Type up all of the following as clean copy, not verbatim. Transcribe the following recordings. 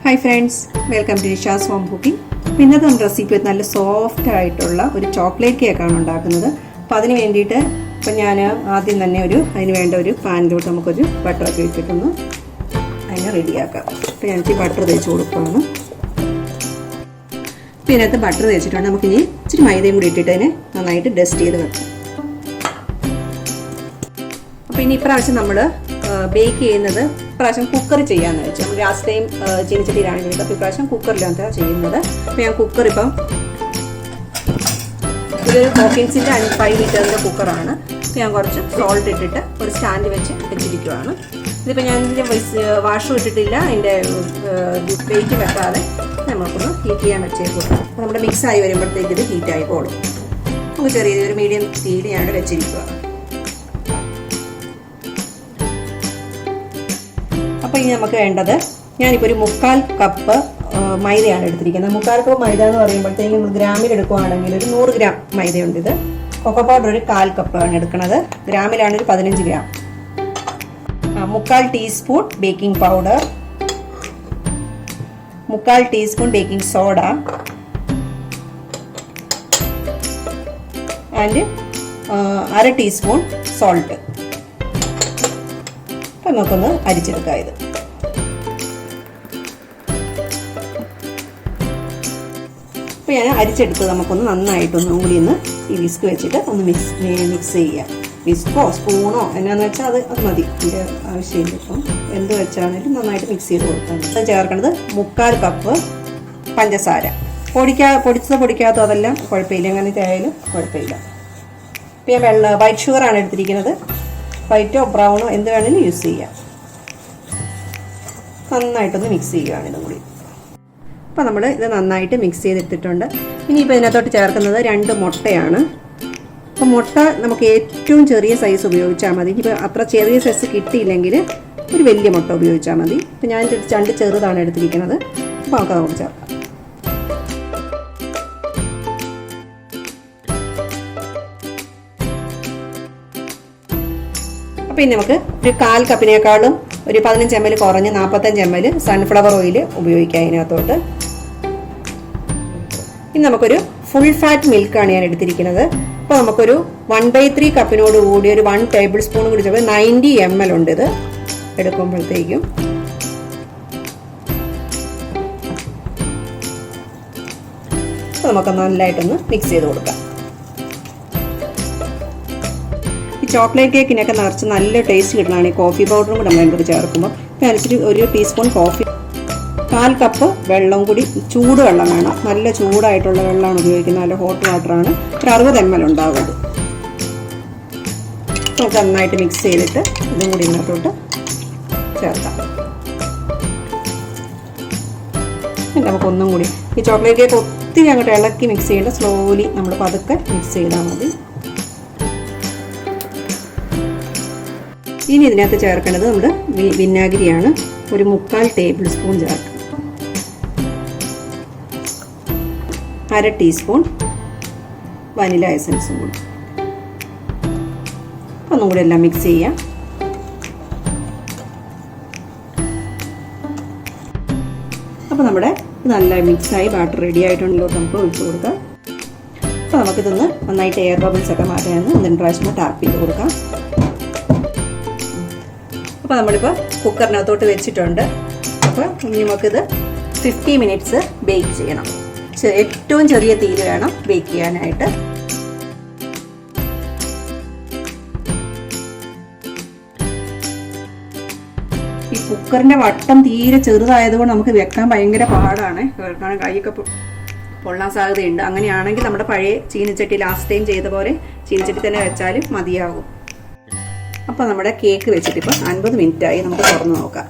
Hi friends, welcome to Nisha's Home Cooking. ഇന്നത്തെ നമ്മുടെ recipe നല്ല സോഫ്റ്റ് ആയിട്ടുള്ള ഒരു ചോക്ലേറ്റ് കേക്കാണ് ഉണ്ടാക്കുന്നത്. അപ്പോൾ അതിന് വേണ്ടിയിട്ട് ഞാൻ ആദ്യം തന്നെ അതിന് വേണ്ട ഒരു പാനിലോട്ട് നമുക്കൊരു ബട്ടർ ഒക്കെ ഇട്ടിട്ടൊന്ന് അതിനെ റെഡിയാക്കാം. അപ്പോൾ ഞാൻ ബട്ടർ തേച്ച് കൊടുക്കുകയാണ്. അപ്പോൾ ഇതിനകത്ത് ബട്ടർ തേച്ചിട്ടുണ്ട്. നമുക്കിനി ഇച്ചിരി മൈദയും കൂടി ഇട്ടിട്ട് അതിനെ നന്നായിട്ട് ഡസ്റ്റ് ചെയ്ത് വെക്കാം. അപ്പോൾ ഇനി ഇപ്രാവശ്യം നമ്മൾ ബേക്ക് ചെയ്യുന്നത് ഇപ്രാവശ്യം കുക്കർ ചെയ്യാമെന്ന് വെച്ചാൽ നമ്മൾ ലാസ്റ്റ് ടൈം ചീനിച്ചട്ടിയിലാണ് ചെയ്തത്. അപ്പോൾ ഇപ്രാവശ്യം കുക്കറിലാണ് ചെയ്യുന്നത്. അപ്പോൾ ഞാൻ കുക്കർ ഇപ്പം ഇതൊരു ഹോക്കിൻസിൻ്റെ 5 ലിറ്ററിൻ്റെ കുക്കറാണ്. അപ്പോൾ ഞാൻ കുറച്ച് സോൾട്ട് ഇട്ടിട്ട് ഒരു സ്റ്റാൻഡ് വെച്ചിരിക്കുകയാണ്. ഇതിപ്പോൾ ഞാൻ ഇതിൻ്റെ വാഷും ഇട്ടിട്ടില്ല, അതിൻ്റെ വെയിറ്റ് വെക്കാതെ നമുക്കൊന്ന് ഹീറ്റ് ചെയ്യാൻ വെച്ചേക്കും. അപ്പോൾ നമ്മുടെ മിക്സായി വരുമ്പോഴത്തേക്ക് ഇത് ഹീറ്റായി പോകും. നമുക്ക് ചെറിയൊരു മീഡിയം തീയിൽ ഞാൻ വെച്ചിരിക്കുക. അപ്പോൾ ഇനി നമുക്ക് വേണ്ടത് ഞാനിപ്പോൾ ഒരു 3/4 കപ്പ് മൈദയാണ് എടുത്തിരിക്കുന്നത്. 3/4 കപ്പ് മൈദ എന്ന് പറയുമ്പോഴത്തേക്കും നമ്മൾ ഗ്രാമിൽ എടുക്കുകയാണെങ്കിൽ ഒരു 100 ഗ്രാം മൈദയുണ്ട്. ഇത് കൊക്കോ പൗഡർ ഒരു 1/4 കപ്പാണ് എടുക്കുന്നത്. ഗ്രാമിലാണ് ഒരു 15 gram. 3/4 teaspoon baking powder, 3/4 teaspoon baking soda and 1/2 teaspoon salt. അപ്പം നമുക്കൊന്ന് അരിച്ചെടുക്കാം. ഇത് അപ്പോൾ ഞാൻ അരിച്ചെടുത്ത് നമുക്കൊന്ന് നന്നായിട്ടൊന്നും കൂടി ഒന്ന് ഈ വിസ്ക് വെച്ചിട്ട് ഒന്ന് മിക്സ് ചെയ്യാം. വിസ്കോ സ്പൂണോ എന്നാന്ന് വെച്ചാൽ അത് മതി, ഇതിൻ്റെ ആവശ്യമില്ല. ഇപ്പം എന്ത് വെച്ചാണെങ്കിലും നന്നായിട്ട് മിക്സ് ചെയ്ത് കൊടുക്കാം. അത് ചേർക്കേണ്ടത് 3/4 കപ്പ് പഞ്ചസാര. പൊടിക്കാത്തോ അതെല്ലാം കുഴപ്പമില്ല, എങ്ങനത്തെ ആയാലും കുഴപ്പമില്ല. ഇപ്പം ഞാൻ വൈറ്റ് ഷുഗറാണ് എടുത്തിരിക്കുന്നത്. വൈറ്റോ ബ്രൗണോ എന്ത് വേണമെങ്കിലും യൂസ് ചെയ്യാം. നന്നായിട്ടൊന്ന് മിക്സ് ചെയ്യുകയാണ് ഇതും കൂടി. അപ്പോൾ നമ്മൾ ഇത് നന്നായിട്ട് മിക്സ് ചെയ്തിട്ടിട്ടുണ്ട്. ഇനിയിപ്പോൾ ഇതിനകത്തോട്ട് ചേർക്കുന്നത് 2 മുട്ടയാണ്. അപ്പോൾ മുട്ട നമുക്ക് ഏറ്റവും ചെറിയ സൈസ് ഉപയോഗിച്ചാൽ മതി. ഇപ്പോൾ അത്ര ചെറിയ സൈസ് കിട്ടിയില്ലെങ്കിൽ ഒരു വലിയ മുട്ട ഉപയോഗിച്ചാൽ മതി. ഇപ്പോൾ ഞാൻ 2 ചെറുതാണ് എടുത്തിരിക്കുന്നത്. അപ്പോൾ നമുക്ക് അതോട് ചേർക്കാം. പിന്നെ നമുക്ക് ഒരു 1/4 കപ്പിനേക്കാളും ഒരു 15 ml കുറഞ്ഞ് 45 ml സൺഫ്ലവർ ഓയിൽ ഉപയോഗിക്കാം ഇതിനകത്തോട്ട്. ഇനി നമുക്കൊരു ഫുൾ ഫാറ്റ് മിൽക്കാണ് ഞാൻ എടുത്തിരിക്കുന്നത്. അപ്പോൾ നമുക്കൊരു 1/3 കപ്പിനോട് കൂടി ഒരു 1 ടേബിൾ സ്പൂൺ കൂടി ചേർത്ത് 90 ml ഉണ്ട് ഇത് എടുക്കുമ്പോഴത്തേക്കും. അപ്പോൾ നമുക്ക് നല്ലതായിട്ടൊന്ന് മിക്സ് ചെയ്ത് കൊടുക്കാം. ചോക്ലേറ്റ് കേക്കിനൊക്കെ നിറച്ച് നല്ല ടേസ്റ്റ് കിട്ടണമാണ് ഈ കോഫി പൗഡറും കൂടെ നമ്മൾ അതിൻ്റെ ചേർക്കുമ്പോൾ. അപ്പോൾ അനുസരിച്ച് 1 ടീസ്പൂൺ കോഫി, 1/4 കപ്പ് വെള്ളം കൂടി, ചൂടുവെള്ളം വേണം. നല്ല ചൂടായിട്ടുള്ള വെള്ളമാണ് ഉപയോഗിക്കുന്നത്, നല്ല ഹോട്ട് വാട്ടറാണ്. ഒരു 60 ml ഉണ്ടാവും. നമുക്ക് നന്നായിട്ട് മിക്സ് ചെയ്തിട്ട് ഇതും കൂടി ഇങ്ങോട്ടോട്ട് ചേർക്കാം. നമുക്കൊന്നും കൂടി ഈ ചോക്ലേറ്റ് കേക്ക് ഒത്തിരി അങ്ങോട്ട് ഇളക്കി മിക്സ് ചെയ്യേണ്ട, സ്ലോലി നമ്മൾ പതുക്കെ മിക്സ് ചെയ്താൽ മതി. ഇനി ഇതിനകത്ത് ചേർക്കേണ്ടത് നമ്മുടെ വിനാഗിരിയാണ്. ഒരു 3/4 ടേബിൾ സ്പൂൺ ചേർക്കാം. 1/2 ടീസ്പൂൺ വനില എസൻസും കൂടി. ഒന്നും കൂടി എല്ലാം മിക്സ് ചെയ്യാം. അപ്പോൾ നമ്മുടെ നല്ല മിക്സായി ബാറ്റർ റെഡി ആയിട്ടുണ്ടല്ലോ. നമുക്ക് ഒഴിച്ചു കൊടുക്കാം. അപ്പോൾ നമുക്കിതൊന്ന് നന്നായിട്ട് എയർ ബബിൾസ് ഒക്കെ മാറ്റാമെന്ന് 2 പ്രാവശ്യം ടാപ്പ് ചെയ്ത് കൊടുക്കാം. അപ്പോൾ നമ്മളിപ്പോൾ കുക്കറിനകത്തോട്ട് വെച്ചിട്ടുണ്ട്. അപ്പോൾ നമുക്കിത് 50 മിനിറ്റ്സ് ബേക്ക് ചെയ്യണം. ഏറ്റവും ചെറിയ തീയിൽ വേണം ബേക്ക് ചെയ്യാനായിട്ട്. ഈ കുക്കറിൻ്റെ വട്ടം തീരെ ചെറുതായതുകൊണ്ട് നമുക്ക് വെക്കാൻ ഭയങ്കര പാടാണ്. കാരണം കൈയൊക്കെ പൊള്ളാൻ സാധ്യതയുണ്ട്. അങ്ങനെയാണെങ്കിൽ നമ്മുടെ പഴയ ചീനിച്ചട്ടി ലാസ്റ്റ് ടൈം ചെയ്ത പോലെ ചീനിച്ചട്ടി തന്നെ വെച്ചാലും മതിയാകും. അപ്പോൾ നമ്മുടെ കേക്ക് വെച്ചിട്ട് ഇപ്പോൾ 50 മിനിറ്റായി. നമുക്ക് തുറന്ന് നോക്കാം.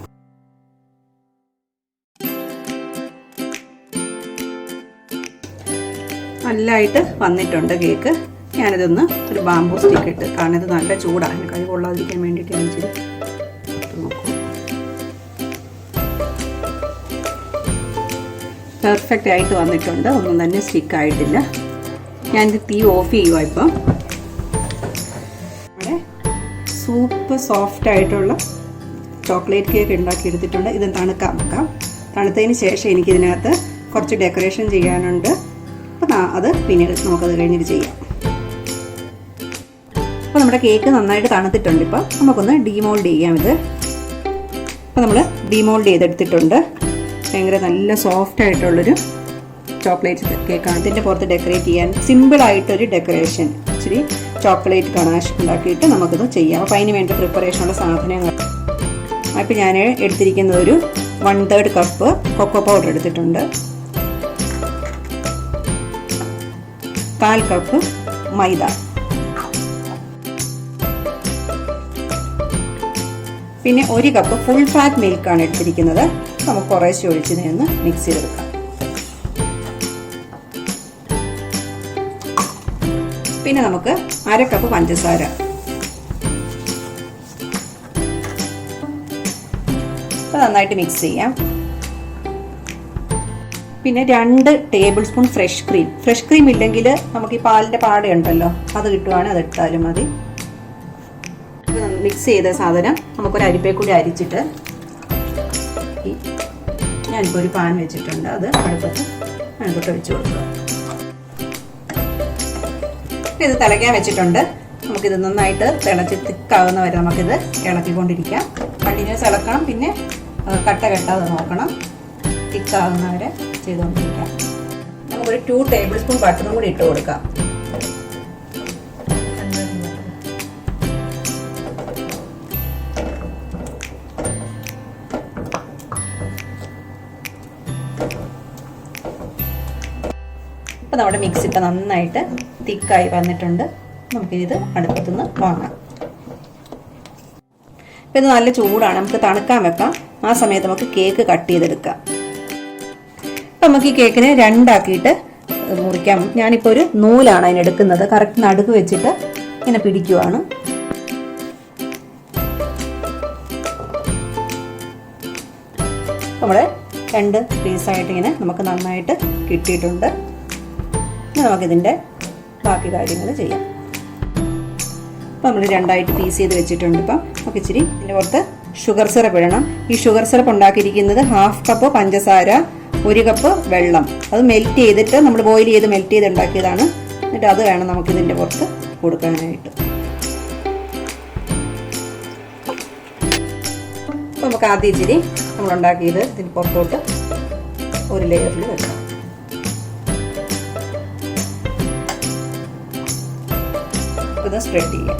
നല്ലതായിട്ട് വന്നിട്ടുണ്ട് കേക്ക്. ഞാനിതൊന്ന് ഒരു ബാംബൂ സ്റ്റിക്ക് ഇട്ട്, കാരണം ഇത് നല്ല ചൂടാണ്, കൈ കൊള്ളാതിരിക്കാൻ വേണ്ടിയിട്ട് ഞാൻ ചെയ്ത് നോക്കും. പെർഫെക്റ്റ് ആയിട്ട് വന്നിട്ടുണ്ട്. ഒന്നും തന്നെ സ്റ്റിക്കായിട്ടില്ല. ഞാനിത് തീ ഓഫ് ചെയ്യുക. ഇപ്പം സൂപ്പർ സോഫ്റ്റ് ആയിട്ടുള്ള ചോക്ലേറ്റ് കേക്ക് ഉണ്ടാക്കി എടുത്തിട്ടുണ്ട്. ഇത് തണുക്കാൻ വെക്കാം. തണുത്തതിന് ശേഷം എനിക്കിതിനകത്ത് കുറച്ച് ഡെക്കറേഷൻ ചെയ്യാനുണ്ട്. അപ്പം അത് പിന്നീട് നമുക്കത് കഴിഞ്ഞിട്ട് ചെയ്യാം. അപ്പോൾ നമ്മുടെ കേക്ക് നന്നായിട്ട് തണുത്തിട്ടുണ്ട്. ഇപ്പം നമുക്കൊന്ന് ഡീമോൾഡ് ചെയ്യാം ഇത്. അപ്പോൾ നമ്മൾ ഡീമോൾഡ് ചെയ്തെടുത്തിട്ടുണ്ട്. ഭയങ്കര നല്ല സോഫ്റ്റ് ആയിട്ടുള്ളൊരു ചോക്ലേറ്റ് കേക്കാണ്. ഇതിൻ്റെ പുറത്ത് ഡെക്കറേറ്റ് ചെയ്യാൻ സിമ്പിളായിട്ടൊരു ഡെക്കറേഷൻ, ഇച്ചിരി ചോക്ലേറ്റ് ഗണാഷ് ഉണ്ടാക്കിയിട്ട് നമുക്കിത് ചെയ്യാം. അപ്പോൾ അതിന് വേണ്ട പ്രിപ്പറേഷനുള്ള സാധനങ്ങൾ അപ്പോൾ ഞാൻ എടുത്തിരിക്കുന്നത് ഒരു 1/3 കപ്പ് കൊക്കോ പൗഡർ എടുത്തിട്ടുണ്ട്, 1/4 കപ്പ് മൈദ, പിന്നെ 1 കപ്പ് ഫുൾ ഫാറ്റ് മിൽക്കാണ് എടുത്തിരിക്കുന്നത്. നമുക്ക് കുറേശ്ശെ ഒഴിച്ച് നിന്ന് മിക്സ് ചെയ്തെടുക്കാം. പിന്നെ നമുക്ക് 1/2 കപ്പ് പഞ്ചസാര, നന്നായിട്ട് മിക്സ് ചെയ്യാം. പിന്നെ 2 table spoon fresh cream. Fresh cream ഇല്ലെങ്കിൽ നമുക്ക് ഈ പാലിൻ്റെ പാടയുണ്ടല്ലോ, അത് കിട്ടുവാണെങ്കിൽ അത് എടുത്താലും മതി. മിക്സ് ചെയ്ത സാധനം നമുക്കൊരു അരിപ്പയിൽ കൂടി അരിച്ചിട്ട് ഞാനിപ്പോൾ ഒരു പാൻ വെച്ചിട്ടുണ്ട്, അത് അടുപ്പത്ത് ഒഴിച്ച് കൊടുക്കുക. ഇത് തിളയ്ക്കാൻ വെച്ചിട്ടുണ്ട്. നമുക്കിത് നന്നായിട്ട് തിളച്ച് തിക്കാവുന്ന വരെ നമുക്കിത് ഇളക്കിക്കൊണ്ടിരിക്കാം. കണ്ടിന്യൂസ് ഇളക്കണം, പിന്നെ കട്ട കെട്ടാതെ നോക്കണം. തിക്കാവുന്നവരെ ചെയ്തുകൊണ്ടിരിക്കാം. നമുക്കൊരു 2 ടേബിൾ സ്പൂൺ ബട്ടറും കൂടി ഇട്ട് കൊടുക്കാം. ഇപ്പം നമ്മുടെ മിക്സ് ഇപ്പം നന്നായിട്ട് തിക്കായി വന്നിട്ടുണ്ട്. നമുക്കിത് അടുപ്പത്തുനിന്ന് വാങ്ങാം. ഇപ്പം ഇത് നല്ല ചൂടാണ്, നമുക്ക് തണുക്കാൻ വെക്കാം. ആ സമയത്ത് നമുക്ക് കേക്ക് കട്ട് ചെയ്തെടുക്കാം. അപ്പം നമുക്ക് ഈ കേക്കിനെ 2 ആക്കിയിട്ട് മുറിക്കാം. ഞാനിപ്പോൾ ഒരു നൂലാണ് അതിനെടുക്കുന്നത്. കറക്റ്റ് നടുക്ക് വെച്ചിട്ട് ഇങ്ങനെ പിടിക്കുവാണ്. നമ്മുടെ 2 പീസായിട്ട് ഇങ്ങനെ നമുക്ക് നന്നായിട്ട് കിട്ടിയിട്ടുണ്ട്. ഇനി നമുക്കിതിൻ്റെ ബാക്കി കാര്യങ്ങൾ ചെയ്യാം. അപ്പോൾ നമ്മൾ 2ആയിട്ട് പീസ് ചെയ്ത് വെച്ചിട്ടുണ്ട്. ഇപ്പം നമുക്ക് ഇച്ചിരി ഇതിൻ്റെ പുറത്ത് ഷുഗർ സിറപ്പ് ഇടണം. ഈ ഷുഗർ സിറപ്പ് ഉണ്ടാക്കിയിരിക്കുന്നത് 1/2 കപ്പ് പഞ്ചസാര, 1 കപ്പ് വെള്ളം. അത് മെൽറ്റ് ചെയ്തിട്ട് നമ്മൾ ബോയിൽ ചെയ്ത് മെൽറ്റ് ചെയ്ത് ഉണ്ടാക്കിയതാണ്. എന്നിട്ട് അത് വേണം നമുക്കിതിൻ്റെ പുറത്ത് കൊടുക്കാനായിട്ട്. അപ്പോൾ നമുക്ക് ആദ്യം ഇച്ചിരി നമ്മളുണ്ടാക്കിയത് ഇതിന് പുറത്തോട്ട് ഒരു ലെയറിൽ വെക്കാം. ഇത് സ്പ്രെഡ് ചെയ്യാം.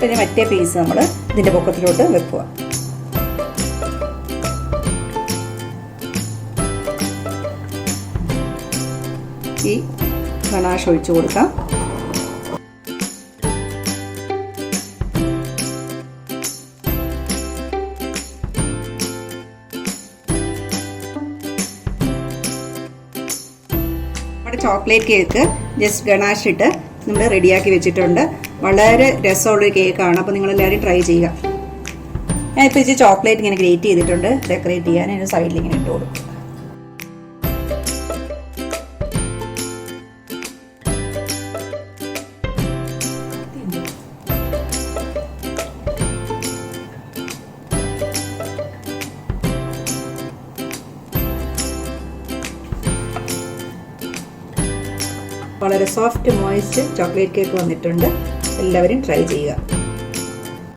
പിന്നെ മറ്റേ പീസ് നമ്മൾ ഇതിൻ്റെ പൊക്കത്തിലോട്ട് വെക്കുക. ഈ ഗണാഷ് ഒഴിച്ചു കൊടുക്കാം. നമ്മുടെ ചോക്ലേറ്റ് കേക്ക് ജസ്റ്റ് ഗണാഷ് ഇട്ട് നമ്മൾ റെഡിയാക്കി വെച്ചിട്ടുണ്ട്. വളരെ രസമുള്ളൊരു കേക്കാണ്. അപ്പോൾ നിങ്ങളെല്ലാവരും ട്രൈ ചെയ്യുക. ഞാനിപ്പോൾ ഇച്ചിരി ചോക്ലേറ്റ് ഇങ്ങനെ ഗ്രേറ്റ് ചെയ്തിട്ടുണ്ട് ഡെക്കറേറ്റ് ചെയ്യാൻ. അതിന് സൈഡിൽ ഇങ്ങനെ ഇട്ട് കൊടുക്കും. വളരെ സോഫ്റ്റ് മോയിസ്റ്റ് ചോക്ലേറ്റ് കേക്ക് വന്നിട്ടുണ്ട്. എല്ലാവരും ട്രൈ ചെയ്യുക.